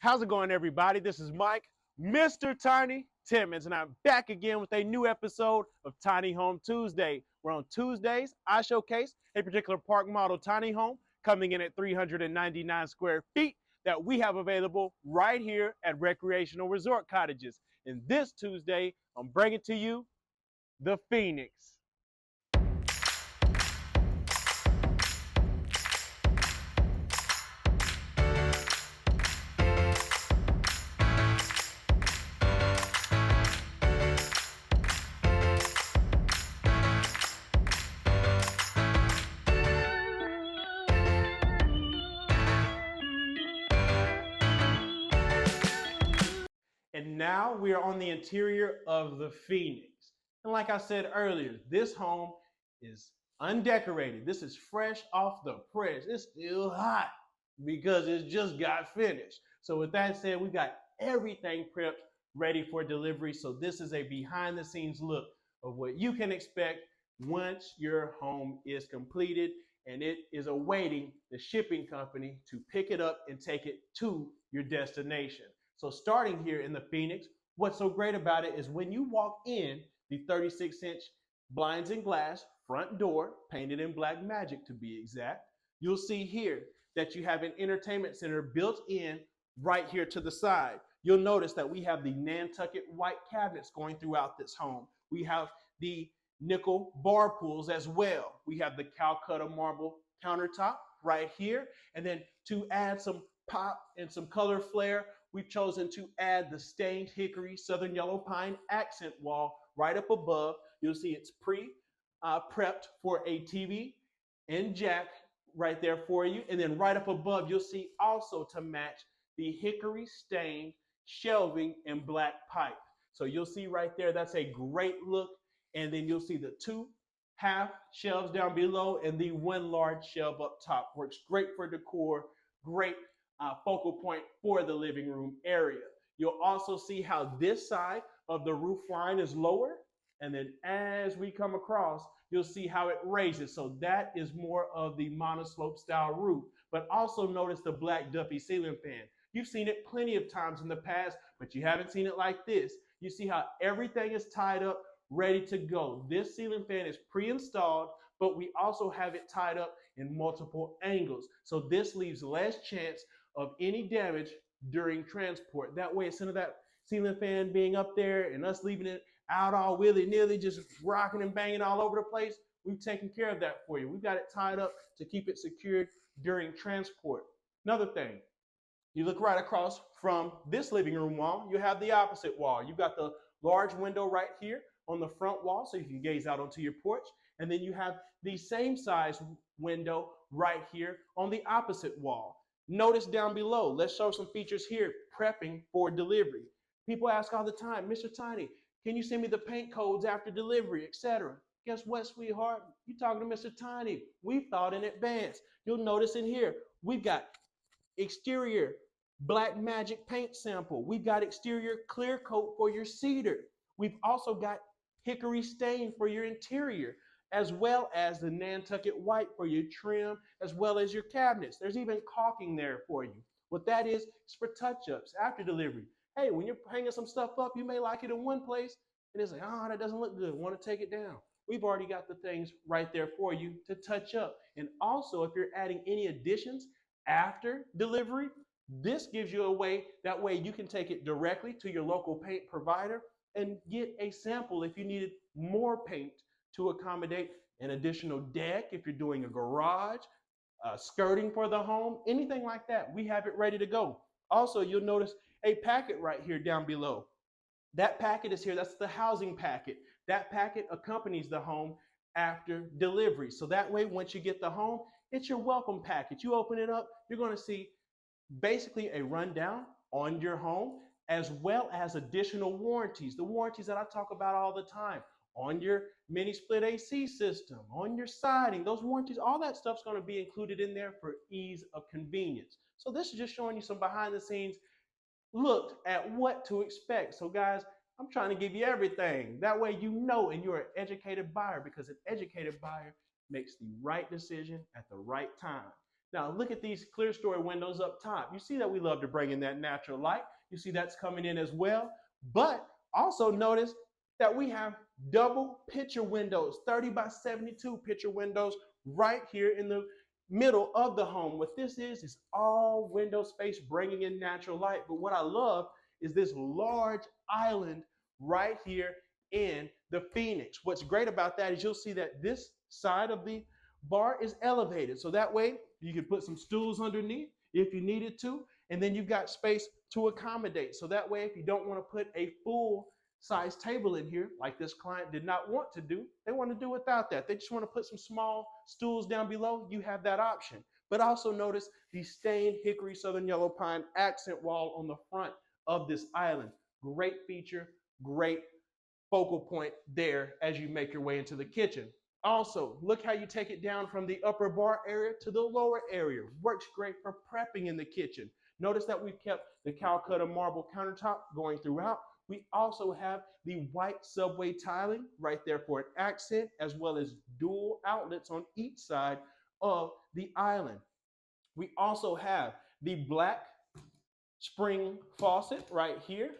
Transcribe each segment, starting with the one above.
How's it going, everybody? This is Mike, Mr. Tiny Timmons, and I'm back again with a new episode of Tiny Home Tuesday, where on Tuesdays, I showcase a particular park model tiny home coming in at 399 square feet that we have available right here at Recreational Resort Cottages. And this Tuesday, I'm bringing to you the Phoenix. And now we are on the interior of the Phoenix. And like I said earlier, this home is undecorated. This is fresh off the press. It's still hot because it just got finished. So with that said, we've got everything prepped, ready for delivery. So this is a behind the scenes look of what you can expect once your home is completed and it is awaiting the shipping company to pick it up and take it to your destination. So starting here in the Phoenix, what's so great about it is when you walk in, the 36-inch blinds and glass front door, painted in black magic to be exact, you'll see here that you have an entertainment center built in right here to the side. You'll notice that we have the Nantucket white cabinets going throughout this home. We have the nickel bar pools as well. We have the Calcutta marble countertop right here. And then to add some pop and some color flair, we've chosen to add the stained hickory southern yellow pine accent wall right up above. You'll see it's prepped for a TV and jack right there for you. And then right up above, you'll see also to match the hickory stained shelving and black pipe. So you'll see right there, that's a great look. And then you'll see the two half shelves down below and the one large shelf up top. Works great for decor, great focal point for the living room area. You'll also see how this side of the roof line is lower. And then as we come across, you'll see how it raises. So that is more of the monoslope style roof. But also notice the black Duffy ceiling fan. You've seen it plenty of times in the past, but you haven't seen it like this. You see how everything is tied up, ready to go. This ceiling fan is pre-installed, but we also have it tied up in multiple angles. So this leaves less chance of any damage during transport. That way, instead of that ceiling fan being up there and us leaving it out all willy-nilly, just rocking and banging all over the place, we've taken care of that for you. We've got it tied up to keep it secured during transport. Another thing, you look right across from this living room wall, you have the opposite wall. You've got the large window right here on the front wall so you can gaze out onto your porch. And then you have the same size window right here on the opposite wall. Notice down below, let's show some features here, prepping for delivery. People ask all the time, Mr. Tiny, can you send me the paint codes after delivery, etc.? Guess what, sweetheart? You're talking to Mr. Tiny. We've thought in advance. You'll notice in here, we've got exterior black magic paint sample. We've got exterior clear coat for your cedar. We've also got hickory stain for your interior, as well as the Nantucket white for your trim, as well as your cabinets. There's even caulking there for you. What that is for touch-ups after delivery. Hey, when you're hanging some stuff up, you may like it in one place, and it's like, oh, that doesn't look good. Want to take it down. We've already got the things right there for you to touch up. And also, if you're adding any additions after delivery, this gives you a way, that way you can take it directly to your local paint provider and get a sample if you needed more paint to accommodate an additional deck, if you're doing a garage, skirting for the home, anything like that, we have it ready to go. Also, you'll notice a packet right here down below. That packet is here, that's the housing packet. That packet accompanies the home after delivery. So that way, once you get the home, it's your welcome package. You open it up, you're gonna see basically a rundown on your home, as well as additional warranties, the warranties that I talk about all the time, on your mini split AC system, on your siding, those warranties, all that stuff's going to be included in there for ease of convenience. So this is just showing you some behind the scenes look at what to expect. So guys, I'm trying to give you everything. That way you know and you're an educated buyer, because an educated buyer makes the right decision at the right time. Now look at these clear story windows up top. You see that we love to bring in that natural light. You see that's coming in as well. But also notice that we have double picture windows, 30 by 72 picture windows right here in the middle of the home. What this is all window space bringing in natural light. But what I love is this large island right here in the Phoenix. What's great about that is you'll see that this side of the bar is elevated. So that way you can put some stools underneath if you needed to. And then you've got space to accommodate. So that way, if you don't want to put a full size table in here, like this client did not want to do, they want to do without that. They just want to put some small stools down below. You have that option. But also notice the stained hickory southern yellow pine accent wall on the front of this island. Great feature, great focal point there as you make your way into the kitchen. Also, look how you take it down from the upper bar area to the lower area. Works great for prepping in the kitchen. Notice that we've kept the Calcutta marble countertop going throughout. We also have the white subway tiling right there for an accent, as well as dual outlets on each side of the island. We also have the black spring faucet right here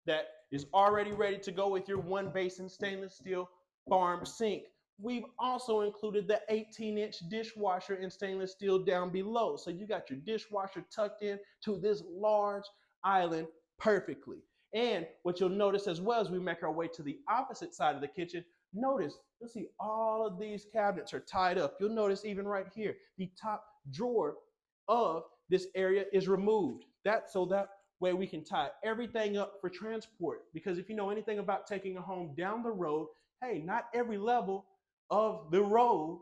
that is already ready to go with your one basin stainless steel farm sink. We've also included the 18-inch dishwasher in stainless steel down below. So you got your dishwasher tucked in to this large island perfectly. And what you'll notice as well as we make our way to the opposite side of the kitchen, notice you'll see all of these cabinets are tied up. You'll notice even right here, the top drawer of this area is removed. So that way we can tie everything up for transport. Because if you know anything about taking a home down the road, hey, not every level of the road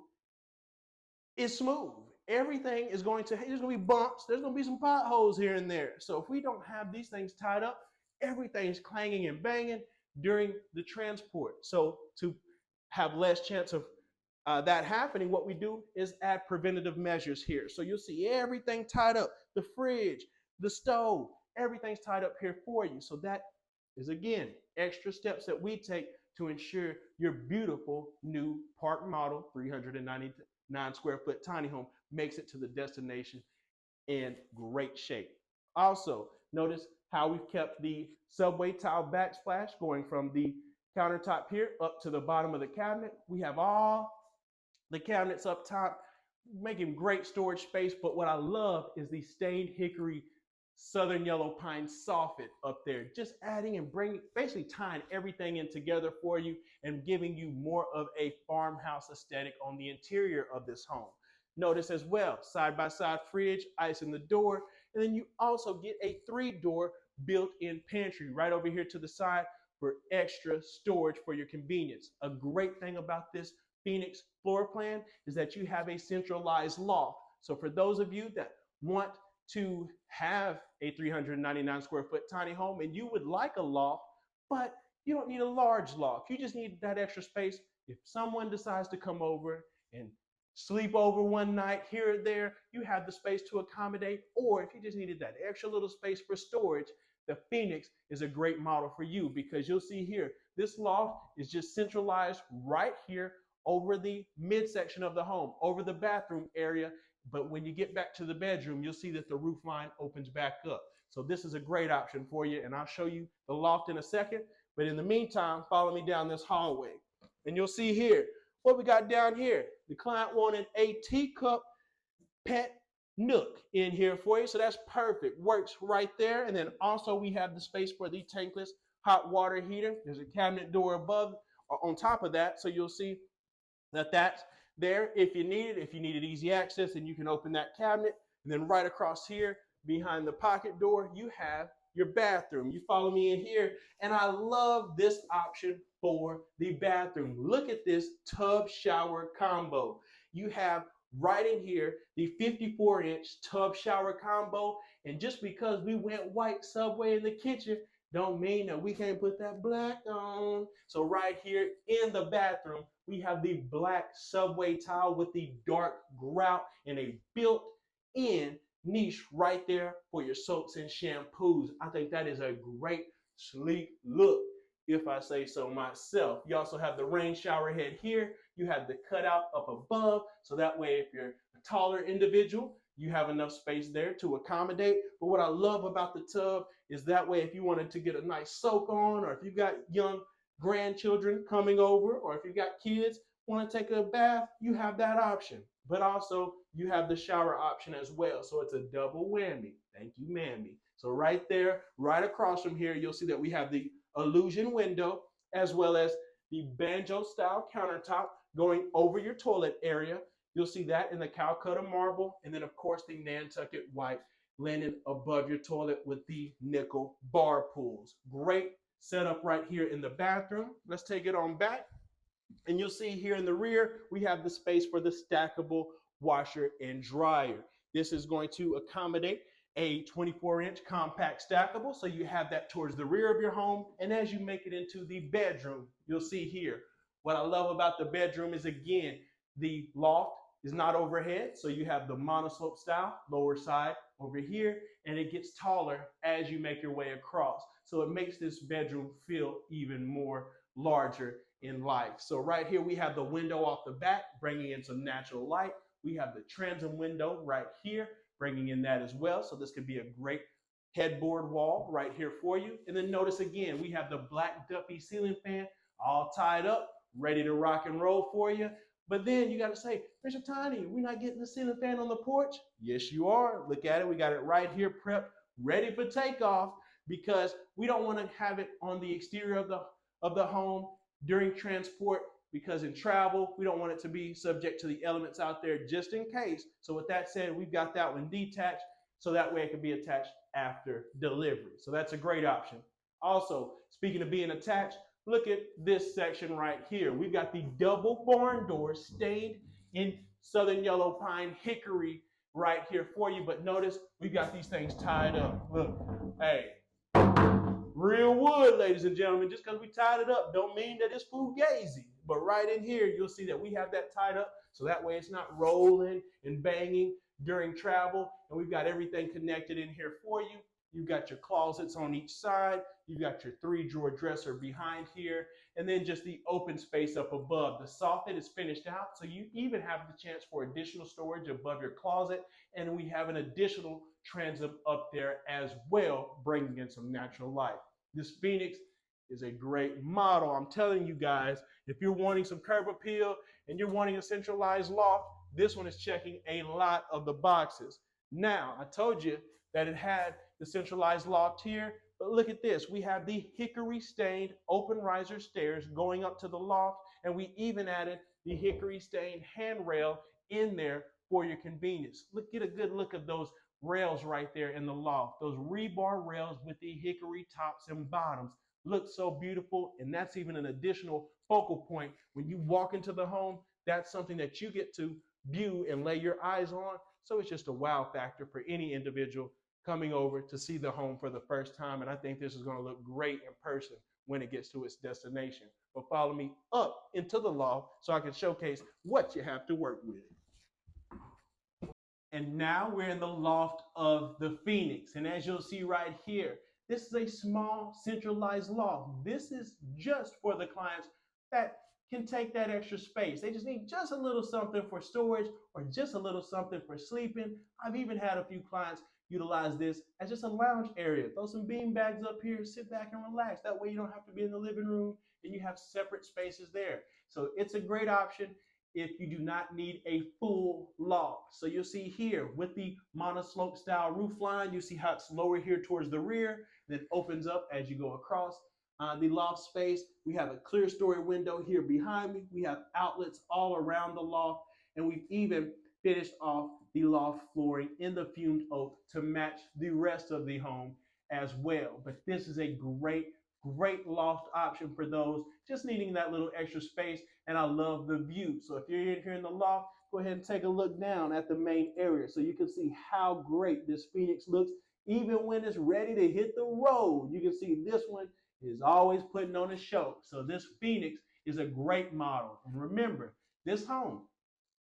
is smooth. Everything is there's going to be bumps, there's going to be some potholes here and there. So if we don't have these things tied up, everything's clanging and banging during the transport. So to have less chance of that happening, what we do is add preventative measures here. So you'll see everything tied up, the fridge, the stove, everything's tied up here for you. So that is, again, extra steps that we take to ensure your beautiful new park model 399 square foot tiny home makes it to the destination in great shape. Also, notice how we've kept the subway tile backsplash going from the countertop here up to the bottom of the cabinet. We have all the cabinets up top, making great storage space. But what I love is the stained hickory southern yellow pine soffit up there, just adding and basically tying everything in together for you and giving you more of a farmhouse aesthetic on the interior of this home. Notice as well, side-by-side fridge, ice in the door, and then you also get a 3-door built-in pantry right over here to the side for extra storage for your convenience. A great thing about this Phoenix floor plan is that you have a centralized loft. So for those of you that want to have a 399 square foot tiny home and you would like a loft, but you don't need a large loft, you just need that extra space. If someone decides to come over and sleep over one night here or there, you have the space to accommodate. Or if you just needed that extra little space for storage, the Phoenix is a great model for you, because you'll see here, this loft is just centralized right here over the midsection of the home, over the bathroom area. But when you get back to the bedroom, you'll see that the roof line opens back up. So this is a great option for you, and I'll show you the loft in a second. But in the meantime, follow me down this hallway, and you'll see here what we got down here. The client wanted a teacup pet nook in here for you, so that's perfect. Works right there. And then also we have the space for the tankless hot water heater. There's a cabinet door above or on top of that, so you'll see that that's there if you need it. If you needed easy access, and you can open that cabinet. And then right across here behind the pocket door, you have your bathroom. You follow me in here, and I love this option for the bathroom. Look at this tub shower combo. You have right in here the 54-inch tub shower combo, and just because we went white subway in the kitchen don't mean that we can't put that black on. So right here in the bathroom, we have the black subway tile with the dark grout and a built-in niche right there for your soaps and shampoos. I think that is a great sleek look, if I say so myself. You also have the rain shower head here. You have the cutout up above, so that way if you're a taller individual, you have enough space there to accommodate. But what I love about the tub is that way if you wanted to get a nice soak on, or if you've got young grandchildren coming over, or if you've got kids want to take a bath, you have that option. But also you have the shower option as well. So it's a double whammy. Thank you, Mammy. So right there, right across from here, you'll see that we have the illusion window as well as the banjo style countertop going over your toilet area. You'll see that in the Calcutta marble, and then of course the Nantucket white linen above your toilet with the nickel bar pools. Great setup right here in the bathroom. Let's take it on back. And you'll see here in the rear, we have the space for the stackable washer and dryer. This is going to accommodate a 24-inch compact stackable, so you have that towards the rear of your home. And as you make it into the bedroom, you'll see here, what I love about the bedroom is, again, the loft is not overhead, so you have the monoslope style, lower side over here, and it gets taller as you make your way across. So it makes this bedroom feel even more larger in life. So right here, we have the window off the back, bringing in some natural light. We have the transom window right here, bringing in that as well. So this could be a great headboard wall right here for you. And then notice again, we have the black Duffy ceiling fan all tied up, ready to rock and roll for you. But then you got to say, Mr. Tiny, we're not getting the ceiling fan on the porch? Yes, you are. Look at it. We got it right here prepped, ready for takeoff, because we don't want to have it on the exterior of the home during transport, because in travel, we don't want it to be subject to the elements out there just in case. So with that said, we've got that one detached, so that way it can be attached after delivery. So that's a great option. Also, speaking of being attached, look at this section right here. We've got the double barn doors stained in southern yellow pine hickory right here for you. But notice we've got these things tied up. Look, hey, real wood, ladies and gentlemen. Just because we tied it up don't mean that it's fugazi. But right in here, you'll see that we have that tied up, so that way it's not rolling and banging during travel. And we've got everything connected in here for you. You've got your closets on each side. You've got your 3-drawer dresser behind here, and then just the open space up above. The soffit is finished out, so you even have the chance for additional storage above your closet. And we have an additional transom up there as well, bringing in some natural light. This Phoenix is a great model. I'm telling you guys, if you're wanting some curb appeal and you're wanting a centralized loft, this one is checking a lot of the boxes. Now, I told you that it had the centralized loft here, but look at this. We have the hickory stained open riser stairs going up to the loft, and we even added the hickory stained handrail in there for your convenience. Look, get a good look at those rails right there in the loft. Those rebar rails with the hickory tops and bottoms look so beautiful, and that's even an additional focal point. When you walk into the home, that's something that you get to view and lay your eyes on. So it's just a wow factor for any individual coming over to see the home for the first time. And I think this is going to look great in person when it gets to its destination. But follow me up into the loft so I can showcase what you have to work with. And now we're in the loft of the Phoenix. And as you'll see right here, this is a small centralized loft. This is just for the clients that can take that extra space. They just need just a little something for storage or just a little something for sleeping. I've even had a few clients utilize this as just a lounge area. Throw some bean bags up here, sit back and relax. That way you don't have to be in the living room and you have separate spaces there. So it's a great option if you do not need a full loft. So you'll see here with the monoslope style roof line, you see how it's lower here towards the rear, then opens up as you go across the loft space. We have a clear story window here behind me. We have outlets all around the loft, and we've even finished off the loft flooring in the fumed oak to match the rest of the home as well. But this is a great loft option for those just needing that little extra space. And I love the view. So if you're in here in the loft, go ahead and take a look down at the main area so you can see how great this Phoenix looks. Even when it's ready to hit the road, you can see this one is always putting on a show. So this Phoenix is a great model. And remember, this home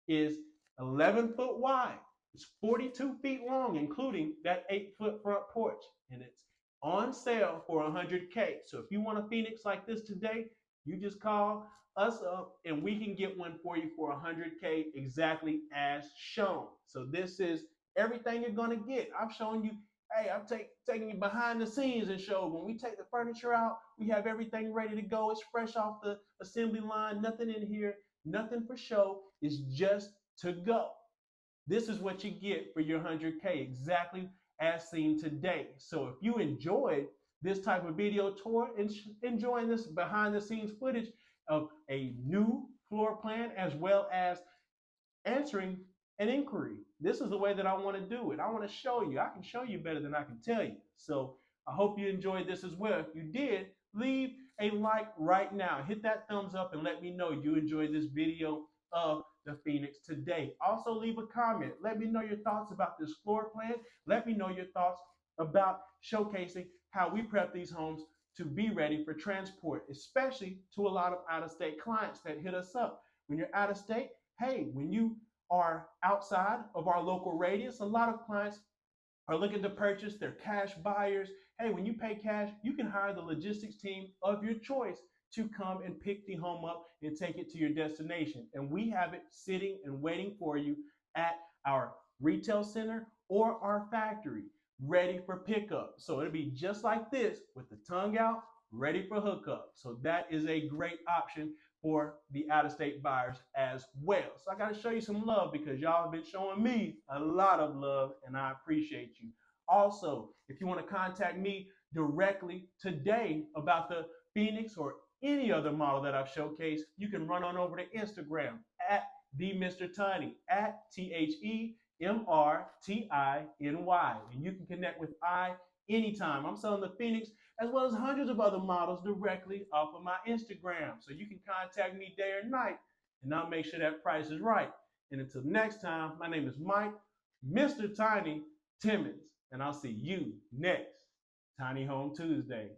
is 11 foot wide. It's 42 feet long, including that 8-foot front porch. And it's on sale for $100K. So if you want a Phoenix like this today, you just call us up and we can get one for you for $100K exactly as shown. So this is everything you're gonna get. I've shown you, hey, I'm taking you behind the scenes and showed when we take the furniture out, we have everything ready to go. It's fresh off the assembly line, nothing in here, nothing for show. It's just to go. This is what you get for your 100K, exactly as seen today. So if you enjoyed this type of video tour and enjoying this behind the scenes footage of a new floor plan as well as answering an inquiry, this is the way that I want to do it. I want to show you. I can show you better than I can tell you. So I hope you enjoyed this as well. If you did, leave a like right now. Hit that thumbs up and let me know you enjoyed this video of the Phoenix today. Also leave a comment. Let me know your thoughts about this floor plan. Let me know your thoughts about showcasing how we prep these homes to be ready for transport, especially to a lot of out-of-state clients that hit us up. When you're out of state, hey, when you are outside of our local radius, a lot of clients are looking to purchase. They're cash buyers. Hey, when you pay cash, you can hire the logistics team of your choice to come and pick the home up and take it to your destination. And we have it sitting and waiting for you at our retail center or our factory, ready for pickup. So it'll be just like this with the tongue out, ready for hookup. So that is a great option for the out-of-state buyers as well. So I got to show you some love because y'all have been showing me a lot of love and I appreciate you. Also, if you want to contact me directly today about the Phoenix or any other model that I've showcased, you can run on over to Instagram at the Mr. Tiny, at TheMrTiny, and you can connect with I anytime. I'm selling the Phoenix as well as hundreds of other models directly off of my Instagram. So you can contact me day or night and I'll make sure that price is right. And until next time, my name is Mike, Mr. Tiny Timmons, and I'll see you next Tiny Home Tuesday.